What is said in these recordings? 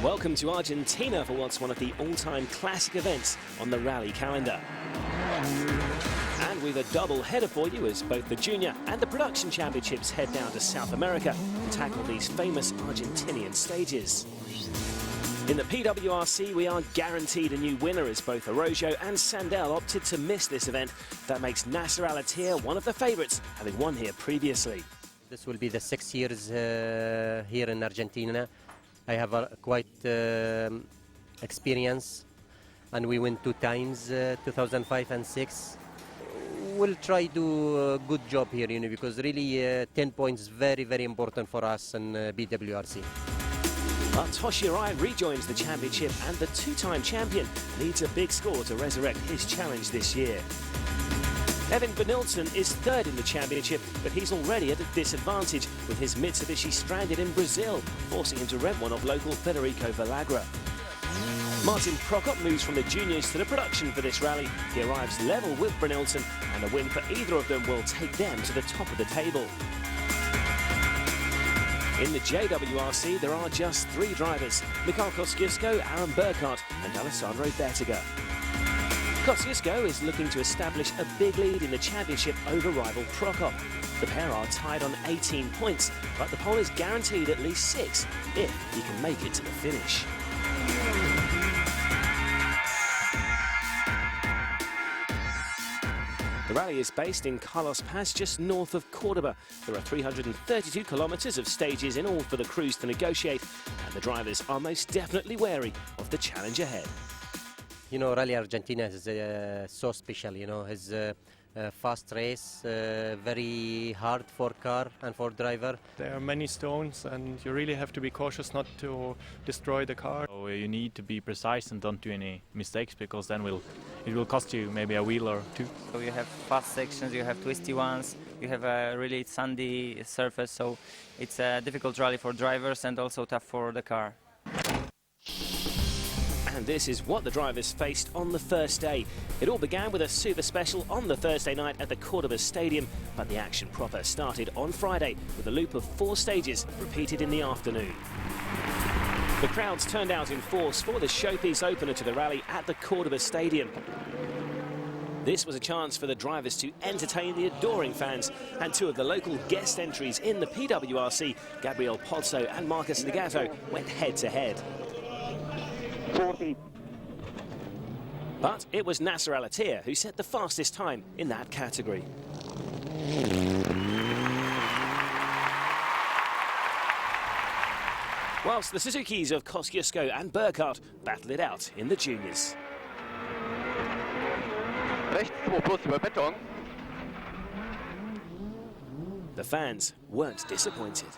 Welcome to Argentina for what's one of the all-time classic events on the rally calendar. And we've a double header for you as both the Junior and the Production Championships head down to South America to tackle these famous Argentinian stages. In the PWRC, we are guaranteed a new winner as both Arroyo and Sandell opted to miss this event. That makes Nasser Al-Attiyah one of the favourites, having won here previously. This will be the 6 years here in Argentina. I have a quite experience, and we win 2 times, 2005 and 6. We'll try to do a good job here, you know, because really 10 points is very, very important for us in PWRC. Al-Attiyah rejoins the championship, and the 2-time champion needs a big score to resurrect his challenge this year. Evan Benilton is 3rd in the championship, but he's already at a disadvantage with his Mitsubishi stranded in Brazil, forcing him to rent one of local Federico Villagra. Martin Prokop moves from the juniors to the production for this rally. He arrives level with Benilton, and a win for either of them will take them to the top of the table. In the JWRC, there are just 3 drivers: Mikhail Kosciuszko, Aaron Burkhardt and Alessandro Bettega. Kosciuszko is looking to establish a big lead in the championship over rival Prokop. The pair are tied on 18 points, but the pole is guaranteed at least 6 if he can make it to the finish. The rally is based in Carlos Paz, just north of Cordoba. There are 332 kilometers of stages in all for the crews to negotiate, and the drivers are most definitely wary of the challenge ahead. You know, Rally Argentina is so special, you know. It's a fast race, very hard for car and for driver. There are many stones, and you really have to be cautious not to destroy the car. So you need to be precise and don't do any mistakes, because then it will cost you maybe a wheel or 2. So you have fast sections, you have twisty ones, you have a really sandy surface, so it's a difficult rally for drivers and also tough for the car. And this is what the drivers faced on the first day. It all began with a super special on the Thursday night at the Cordoba Stadium, but the action proper started on Friday with a loop of 4 stages repeated in the afternoon. The crowds turned out in force for the showpiece opener to the rally at the Cordoba Stadium. This was a chance for the drivers to entertain the adoring fans, and 2 of the local guest entries in the PWRC, Gabriel Pozzo and Marcus Legato, went head-to-head. 40. But it was Nasser Al-Attiyah who set the fastest time in that category. Whilst the Suzukis of Kosciuszko and Burkhardt battled it out in the juniors. Rechts 2 plus über Beton. The fans weren't disappointed.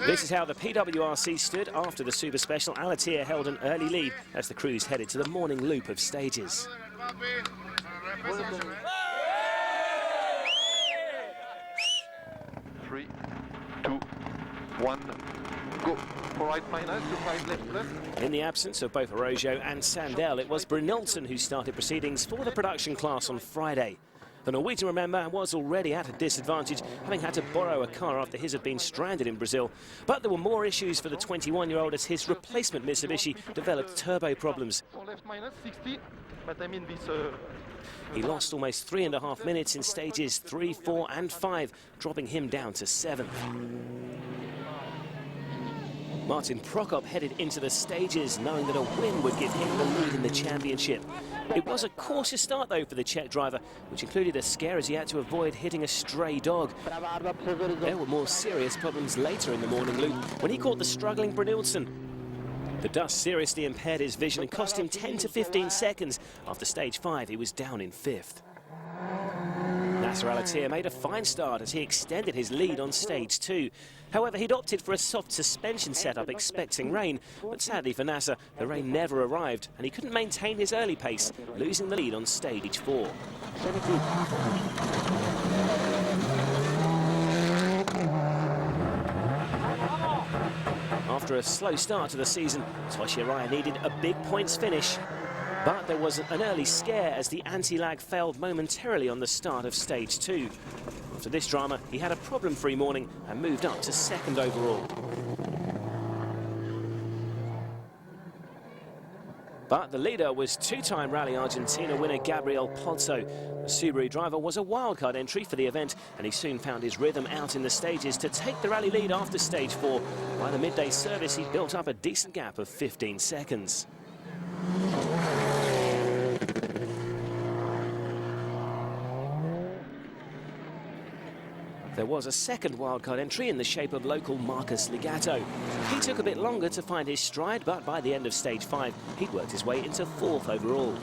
This is how the PWRC stood after the Super Special. Al-Attiyah held an early lead as the crews headed to the morning loop of stages. 3, 2, 1, go. 4 right minus, 2 5 left plus. In the absence of both Arroyo and Sandell, it was Benilton who started proceedings for the production class on Friday. The Norwegian, remember, was already at a disadvantage, having had to borrow a car after his had been stranded in Brazil. But there were more issues for the 21-year-old as his replacement Mitsubishi developed turbo problems. Left minus 60, but I mean this. He lost almost 3.5 minutes in stages 3, 4 and 5, dropping him down to 7th. Martin Prokop headed into the stages knowing that a win would give him the lead in the championship. It was a cautious start though for the Czech driver, which included a scare as he had to avoid hitting a stray dog. There were more serious problems later in the morning loop when he caught the struggling Benilton. The dust seriously impaired his vision and cost him 10 to 15 seconds. After stage 5, he was down in 5th. Al-Attiyah made a fine start as he extended his lead on stage 2. However, he'd opted for a soft suspension setup expecting rain, but sadly for Nasser, the rain never arrived and he couldn't maintain his early pace, losing the lead on stage 4. After a slow start to the season, JWRC needed a big points finish. But there was an early scare as the anti-lag failed momentarily on the start of stage 2. After this drama, he had a problem-free morning and moved up to 2nd overall. But the leader was two-time Rally Argentina winner Gabriel Pozzo. The Subaru driver was a wildcard entry for the event, and he soon found his rhythm out in the stages to take the rally lead after stage 4. By the midday service, he built up a decent gap of 15 seconds. There was a second wildcard entry in the shape of local Marcus Legato. He took a bit longer to find his stride, but by the end of stage 5, he'd worked his way into 4th overall.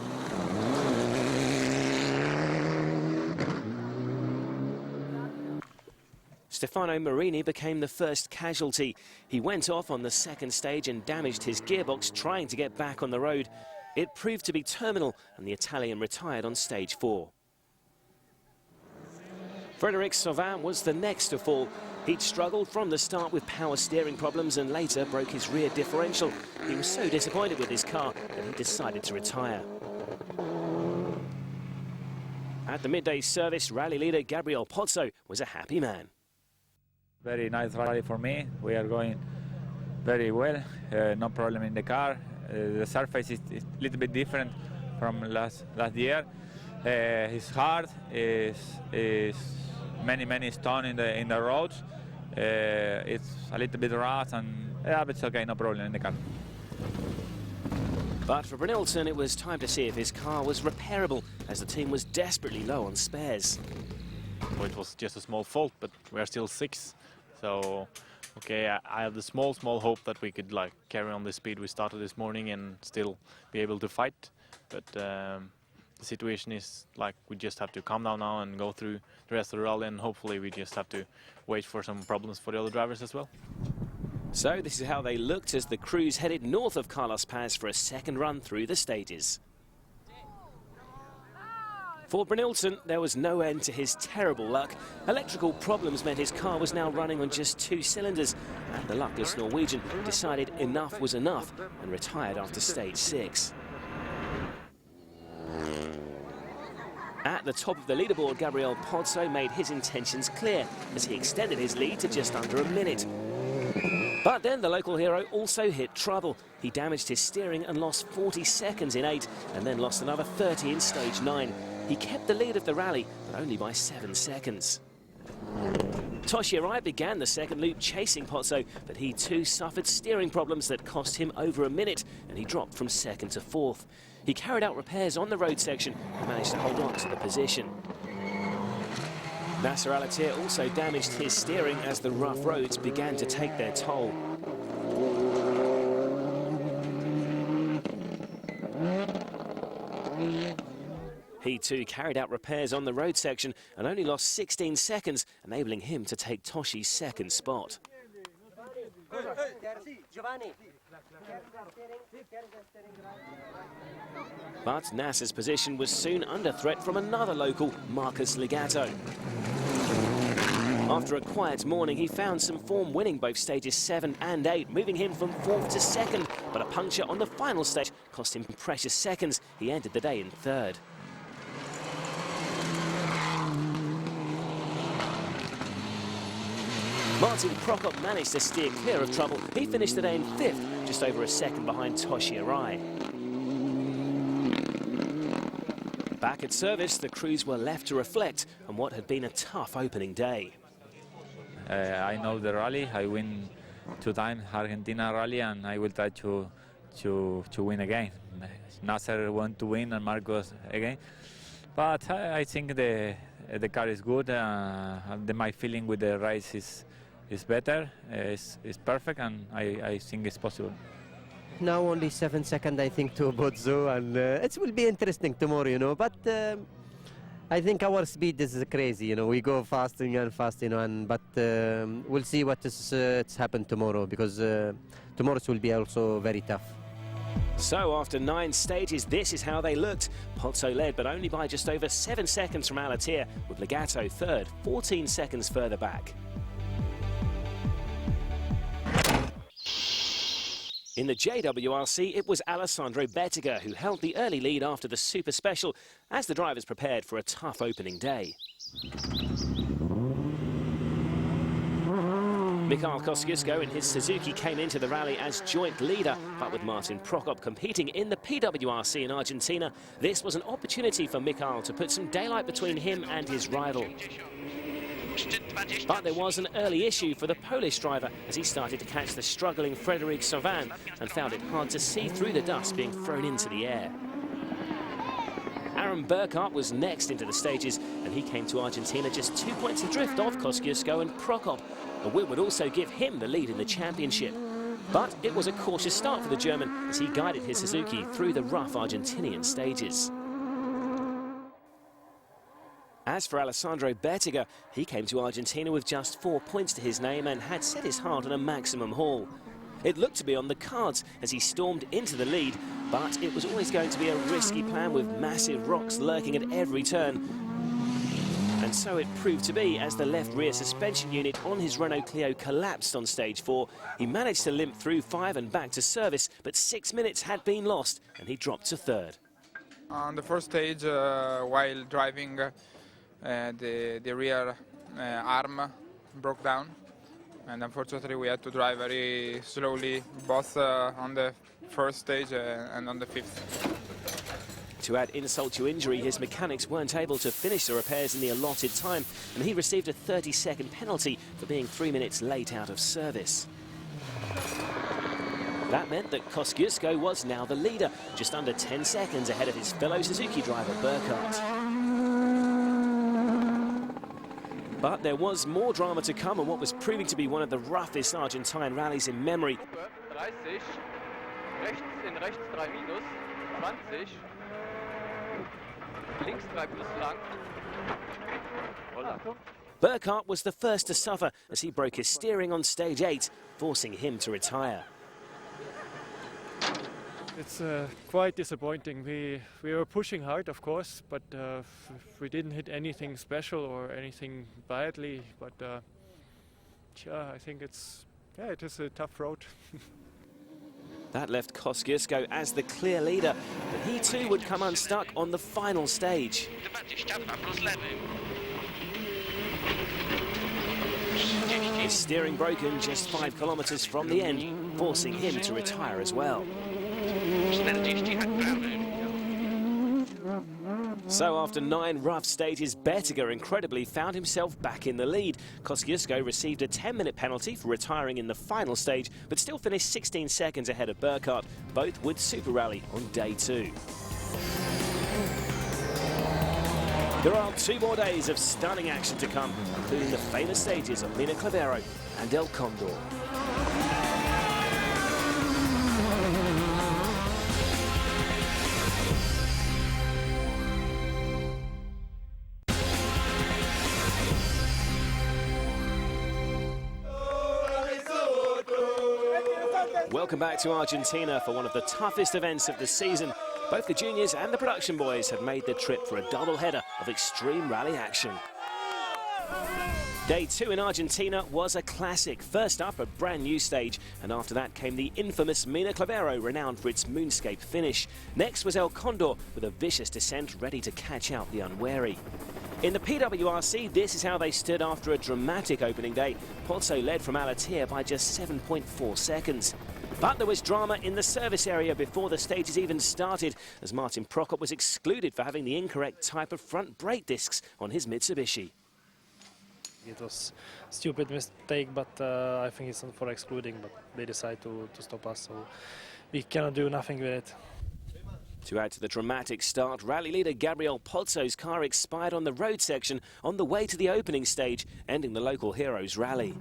Stefano Marini became the first casualty. He went off on the second stage and damaged his gearbox trying to get back on the road. It proved to be terminal, and the Italian retired on stage 4. Frédéric Sauvin was the next to fall. He'd struggled from the start with power steering problems and later broke his rear differential. He was so disappointed with his car that he decided to retire. At the midday service, rally leader Gabriel Pozzo was a happy man. Very nice rally for me. We are going very well, no problem in the car. The surface is a little bit different from last year. It's hard, is many stones in the roads. It's a little bit rough, and yeah, but it's okay, no problem in the car. But for Brynildsen, it was time to see if his car was repairable, as the team was desperately low on spares. Well, it was just a small fault, but we are still 6. So, okay, I have the small hope that we could carry on the speed we started this morning and still be able to fight. But the situation is we just have to calm down now and go through the rest of the rally, and hopefully we just have to wait for some problems for the other drivers as well. So this is how they looked as the crews headed north of Carlos Paz for a second run through the stages. For Brynildsen, there was no end to his terrible luck. Electrical problems meant his car was now running on just 2 cylinders, and the luckless Norwegian decided enough was enough and retired after stage 6. At the top of the leaderboard, Gabriel Pozzo made his intentions clear as he extended his lead to just under a minute. But then the local hero also hit trouble. He damaged his steering and lost 40 seconds in 8, and then lost another 30 in stage 9. He kept the lead of the rally, but only by 7 seconds. JWRC began the second loop chasing Pozzo, but he too suffered steering problems that cost him over a minute, and he dropped from 2nd to 4th. He carried out repairs on the road section and managed to hold on to the position. Nasser Al-Attiyah also damaged his steering as the rough roads began to take their toll. He too carried out repairs on the road section and only lost 16 seconds, enabling him to take Toshi's 2nd spot. But Nasser's position was soon under threat from another local, Marcus Legato. After a quiet morning, he found some form winning both stages 7 and 8, moving him from 4th to 2nd, but a puncture on the final stage cost him precious seconds. He ended the day in 3rd. Martin Prokop managed to steer clear of trouble. He finished the day in 5th, just over a second behind JWRC. Back at service, the crews were left to reflect on what had been a tough opening day. I know the rally. I win 2 times Argentina rally, and I will try to win again. Nasser want to win and Marcos again. But I think the car is good. My feeling with the race is better. It's perfect, and I think it's possible. Now only 7 seconds, I think, to Pozzo, and it will be interesting tomorrow, you know. But I think our speed is crazy, we go fasting and fast, but we'll see what is it's happened tomorrow, because tomorrow will be also very tough. So after 9 stages, this is how they looked. Pozzo led, but only by just over 7 seconds from Al-Attiyah, with Legato third, 14 seconds further back. In the JWRC, it was Alessandro Bettiger who held the early lead after the Super Special, as the drivers prepared for a tough opening day. Michał Kosciuszko in his Suzuki came into the rally as joint leader, but with Martin Prokop competing in the PWRC in Argentina, this was an opportunity for Michał to put some daylight between him and his rival. But there was an early issue for the Polish driver as he started to catch the struggling Frédéric Sauvin and found it hard to see through the dust being thrown into the air. Aaron Burkhardt was next into the stages, and he came to Argentina just 2 points adrift of Kosciuszko and Prokop. A win would also give him the lead in the championship. But it was a cautious start for the German as he guided his Suzuki through the rough Argentinian stages. As for Alessandro Bettiger, he came to Argentina with just 4 points to his name and had set his heart on a maximum haul. It looked to be on the cards as he stormed into the lead, but it was always going to be a risky plan with massive rocks lurking at every turn. And so it proved to be as the left rear suspension unit on his Renault Clio collapsed on stage 4. He managed to limp through 5 and back to service, but 6 minutes had been lost and he dropped to third. On the first stage, while driving, the rear arm broke down, and unfortunately we had to drive very slowly, both on the first stage and on the fifth. To add insult to injury, his mechanics weren't able to finish the repairs in the allotted time, and he received a 30-second penalty for being 3 minutes late out of service. That meant that Kosciuszko was now the leader, just under 10 seconds ahead of his fellow Suzuki driver Burkhardt. But there was more drama to come on what was proving to be one of the roughest Argentine rallies in memory. 30, rechts in rechts 3 minus, 20, links 3 plus lang. Burkhardt was the first to suffer as he broke his steering on stage 8, forcing him to retire. It's quite disappointing. We were pushing hard, of course, but we didn't hit anything special or anything badly. But yeah, I think it is a tough road. That left Kosciuszko as the clear leader, but he too would come unstuck on the final stage. His steering broken just 5 kilometers from the end, forcing him to retire as well. So after 9 rough stages, Bettiger incredibly found himself back in the lead. Kosciuszko received a 10-minute penalty for retiring in the final stage, but still finished 16 seconds ahead of Burkhardt. Both would Super Rally on day 2. There are 2 more days of stunning action to come, including the famous stages of Mina Clavero and El Condor. Welcome back to Argentina for one of the toughest events of the season. Both the juniors and the production boys have made the trip for a double-header of extreme rally action. Day 2 in Argentina was a classic. First up, a brand new stage, and after that came the infamous Mina Clavero, renowned for its moonscape finish. Next was El Condor, with a vicious descent ready to catch out the unwary. In the PWRC, this is how they stood after a dramatic opening day. Pozzo led from Al-Attiyah by just 7.4 seconds. But there was drama in the service area before the stages even started, as Martin Prokop was excluded for having the incorrect type of front brake discs on his Mitsubishi. It was a stupid mistake, but I think it's not for excluding, but they decide to stop us, so we cannot do nothing with it. To add to the dramatic start, rally leader Gabriel Pozzo's car expired on the road section on the way to the opening stage, ending the local heroes' rally.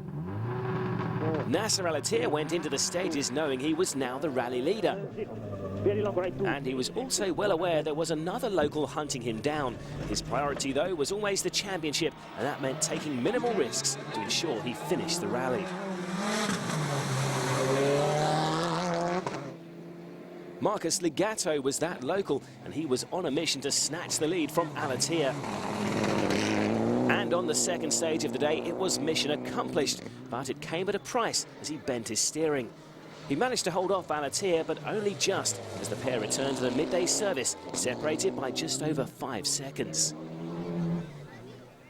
Nasser Al-Attiyah went into the stages knowing he was now the rally leader. And he was also well aware there was another local hunting him down. His priority, though, was always the championship, and that meant taking minimal risks to ensure he finished the rally. Marcus Legato was that local, and he was on a mission to snatch the lead from Al-Attiyah. And on the second stage of the day, it was mission accomplished, but it came at a price as he bent his steering. He managed to hold off Al-Attiyah, but only just as the pair returned to the midday service, separated by just over 5 seconds.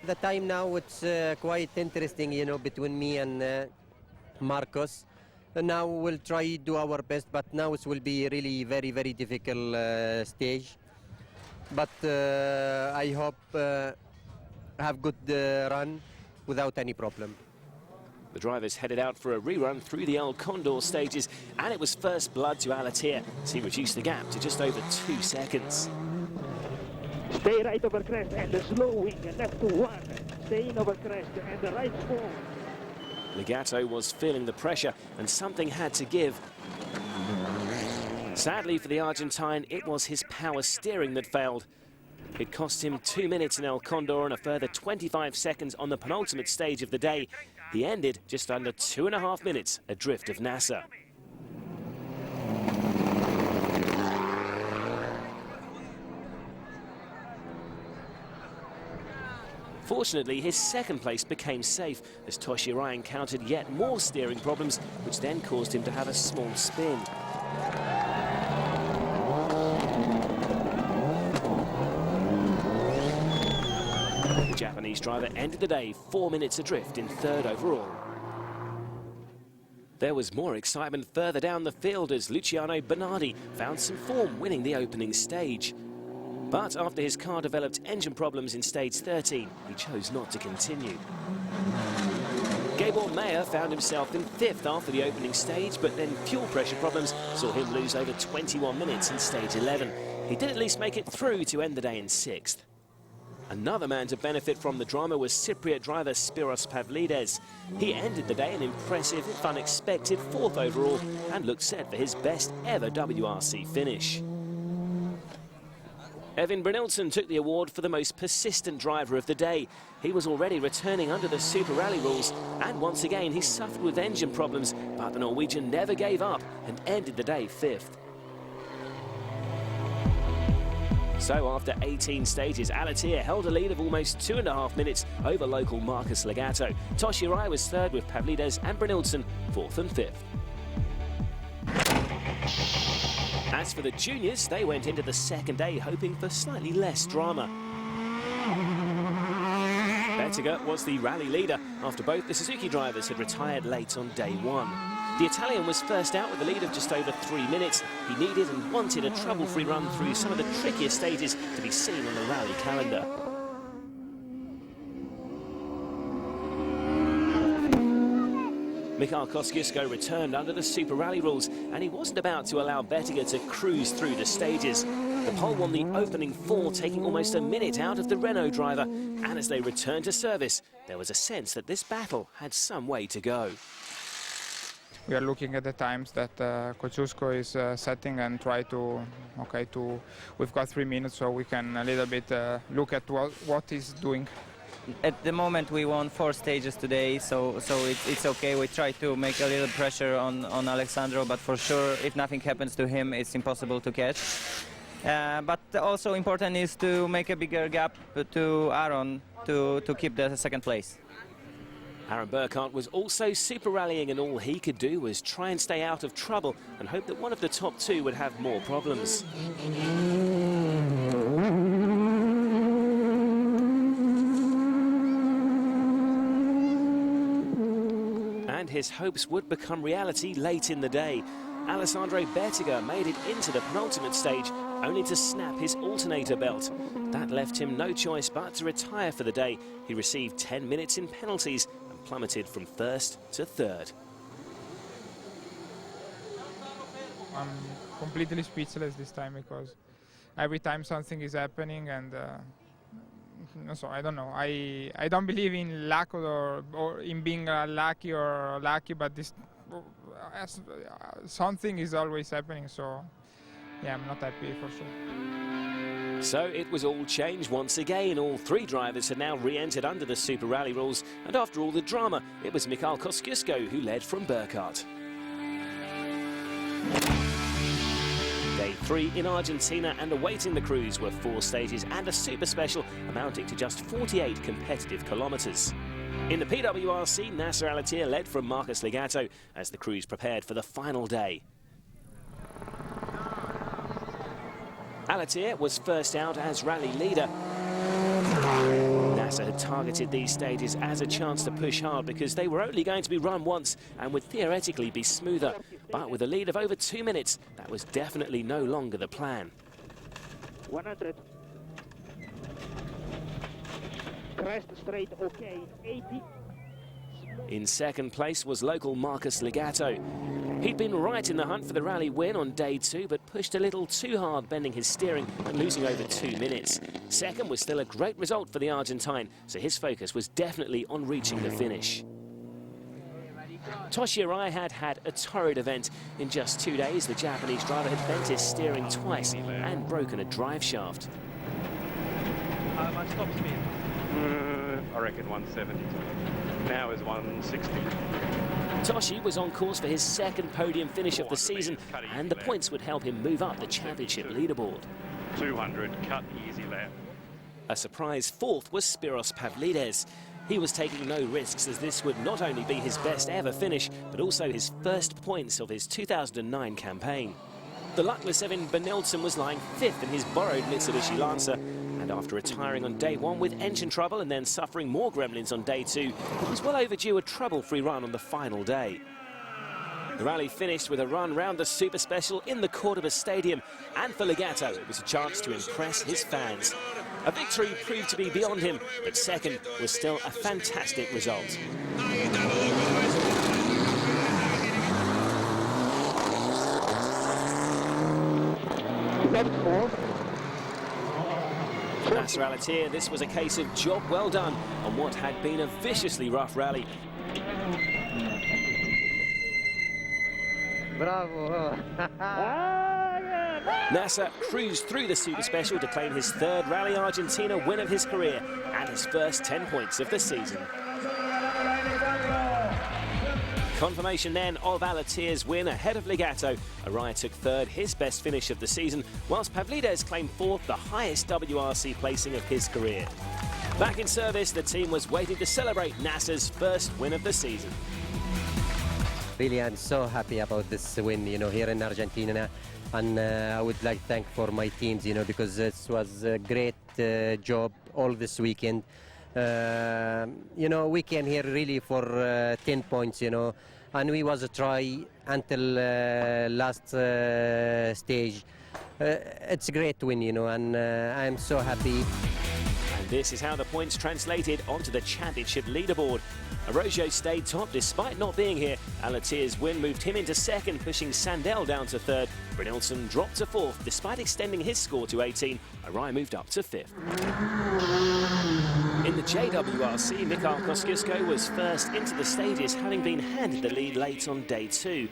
The time now, it's quite interesting, you know, between me and Marcos. And now we'll try do our best, but now it will be really very, very difficult stage. But I hope have good run without any problem. The drivers headed out for a rerun through the El Condor stages, and it was first blood to Al-Attiyah as he reduced the gap to just over 2 seconds. Stay right over crest and the slow wing, left to 1. Stay in over crest and the right 4. Legato was feeling the pressure, and something had to give. Sadly for the Argentine, it was his power steering that failed. It cost him 2 minutes in El Condor and a further 25 seconds on the penultimate stage of the day. He ended just under 2.5 minutes adrift of Nasser. Fortunately, his second place became safe as Toshirai encountered yet more steering problems, which then caused him to have a small spin. The Japanese driver ended the day 4 minutes adrift in third overall. There was more excitement further down the field as Luciano Bernardi found some form winning the opening stage. But after his car developed engine problems in stage 13, he chose not to continue. Gabor Mayer found himself in 5th after the opening stage, but then fuel pressure problems saw him lose over 21 minutes in stage 11. He did at least make it through to end the day in 6th. Another man to benefit from the drama was Cypriot driver Spiros Pavlidis. He ended the day an impressive, if unexpected, 4th overall and looked set for his best ever WRC finish. Evin Brynildsen took the award for the most persistent driver of the day. He was already returning under the Super Rally rules, and once again he suffered with engine problems, but the Norwegian never gave up and ended the day 5th. So after 18 stages, Al-Attiyah held a lead of almost 2.5 minutes over local Marcus Legato. Toshirai was 3rd with Pavlidis and Brynildsen 4th and 5th. As for the juniors, they went into the second day hoping for slightly less drama. Bettiger was the rally leader after both the Suzuki drivers had retired late on day 1. The Italian was first out with a lead of just over 3 minutes. He needed and wanted a trouble-free run through some of the trickiest stages to be seen on the rally calendar. Michal Kosciuszko returned under the Super Rally rules, and he wasn't about to allow Bettiger to cruise through the stages. The pole won the opening 4, taking almost a minute out of the Renault driver, and as they returned to service, there was a sense that this battle had some way to go. We are looking at the times that Kosciuszko is setting and try to, we've got 3 minutes, so we can a little bit look at what he's doing. At the moment we won 4 stages today, so it's okay. We try to make a little pressure on Alessandro, but for sure if nothing happens to him it's impossible to catch. But also important is to make a bigger gap to Aaron to keep the 2nd place. Aaron Burkhardt was also super rallying, and all he could do was try and stay out of trouble and hope that one of the top 2 would have more problems. And his hopes would become reality late in the day. Alessandro Bettiger made it into the penultimate stage, only to snap his alternator belt. That left him no choice but to retire for the day. He received 10 minutes in penalties and plummeted from 1st to 3rd. I'm completely speechless this time because every time something is happening and so I don't know. I don't believe in luck or in being lucky or lucky, but this something is always happening. So yeah, I'm not happy for sure. So it was all changed once again. All three drivers had now re-entered under the Super Rally rules, and after all the drama, it was Michał Kosciuszko who led from Burkhardt. Day 3 in Argentina, and awaiting the cruise were 4 stages and a super special amounting to just 48 competitive kilometres. In the PWRC, Nasser Al-Attiyah led from Marcus Legato as the crews prepared for the final day. Al-Attiyah was first out as rally leader. Nasser had targeted these stages as a chance to push hard because they were only going to be run once and would theoretically be smoother. But with a lead of over 2 minutes, that was definitely no longer the plan. 100. Crest straight, okay, 80. In second place was local Marcus Legato. He'd been right in the hunt for the rally win on day 2, but pushed a little too hard, bending his steering and losing over 2 minutes. Second was still a great result for the Argentine, so his focus was definitely on reaching the finish. Toshi Arai had a torrid event. In just 2 days, the Japanese driver had bent his steering twice and broken a drive shaft. My stop speed? I reckon 170. Now is 160. Toshi was on course for his second podium finish of the season, and the points would help him move up the championship leaderboard. 200, cut easy left. A surprise fourth was Spiros Pavlidis. He was taking no risks, as this would not only be his best ever finish, but also his first points of his 2009 campaign. The luckless Evan Benilton was lying 5th in his borrowed Mitsubishi Lancer, and after retiring on day 1 with engine trouble and then suffering more gremlins on day 2, it was well overdue a trouble-free run on the final day. The rally finished with a run round the Super Special in the Cordoba Stadium, and for Legato it was a chance to impress his fans. A victory proved to be beyond him, but second was still a fantastic result. Nasser Al-Attiyah, this was a case of job well done on what had been a viciously rough rally. Bravo! Nasser cruised through the Super Special to claim his 3rd Rally Argentina win of his career and his first 10 points of the season. Confirmation then of Al-Attiyah's win ahead of Legato. Arai took 3rd, his best finish of the season, whilst Pavlidis claimed 4th, the highest WRC placing of his career. Back in service, the team was waiting to celebrate Nasser's first win of the season. Really, I'm so happy about this win, here in Argentina. And I would like to thank for my teams, because this was a great job all this weekend. We came here really for 10 points, and we was a try until last stage. It's a great win, and I'm so happy. And this is how the points translated onto the championship leaderboard. Arroyo stayed top despite not being here. Al-Attiyah's win moved him into 2nd, pushing Sandell down to 3rd. Brynildsen dropped to 4th. Despite extending his score to 18, Arai moved up to 5th. In the JWRC, Michał Kosciuszko was first into the stages, having been handed the lead late on day 2.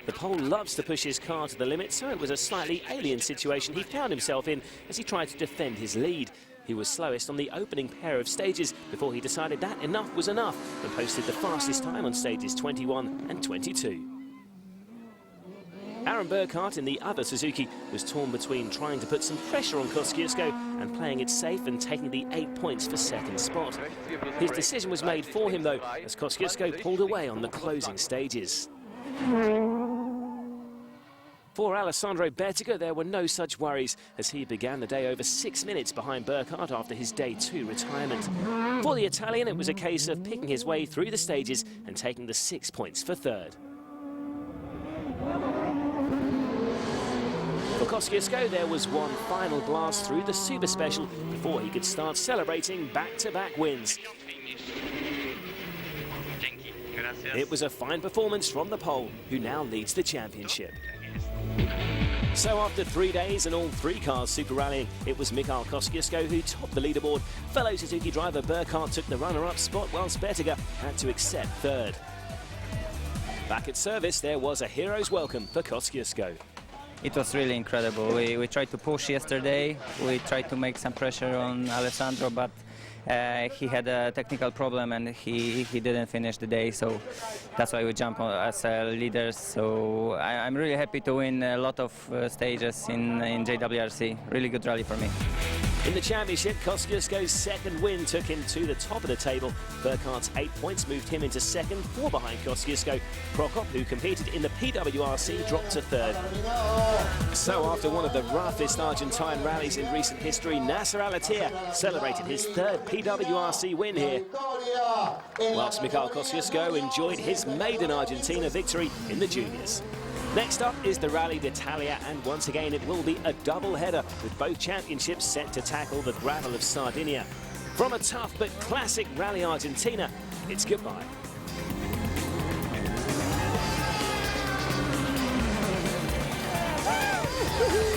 The Pole loves to push his car to the limit, so it was a slightly alien situation he found himself in as he tried to defend his lead. He was slowest on the opening pair of stages before he decided that enough was enough and posted the fastest time on stages 21 and 22. Aaron Burkhardt in the other Suzuki was torn between trying to put some pressure on Kosciuszko and playing it safe and taking the 8 points for 2nd spot. His decision was made for him though, as Kosciuszko pulled away on the closing stages. For Alessandro Bettiga, there were no such worries as he began the day over 6 minutes behind Burkhardt after his day 2 retirement. For the Italian, it was a case of picking his way through the stages and taking the 6 points for 3rd. For Kosciuszko, there was one final blast through the Super Special before he could start celebrating back-to-back wins. It was a fine performance from the Pole, who now leads the championship. So after 3 days and all 3 cars super rallying, it was Michał Kosciuszko who topped the leaderboard. Fellow Suzuki driver Burkhardt took the runner-up spot, whilst Bettiger had to accept third. Back at service, there was a hero's welcome for Kosciuszko. It was really incredible. We tried to push yesterday. We tried to make some pressure on Alessandro, but he had a technical problem and he didn't finish the day. So that's why we jumped as leaders. So I'm really happy to win a lot of stages in JWRC. Really good rally for me. In the championship, Kosciuszko's second win took him to the top of the table. Burkhardt's 8 points moved him into second, 4 behind Kosciuszko. Prokop, who competed in the PWRC, dropped to third. So after one of the roughest Argentine rallies in recent history, Nasser Al-Attiyah celebrated his third PWRC win here, whilst Michał Kosciuszko enjoyed his maiden Argentina victory in the juniors. Next up is the Rally d'Italia, and once again it will be a double-header with both championships set to tackle the gravel of Sardinia. From a tough but classic Rally Argentina, it's goodbye. Woohoo!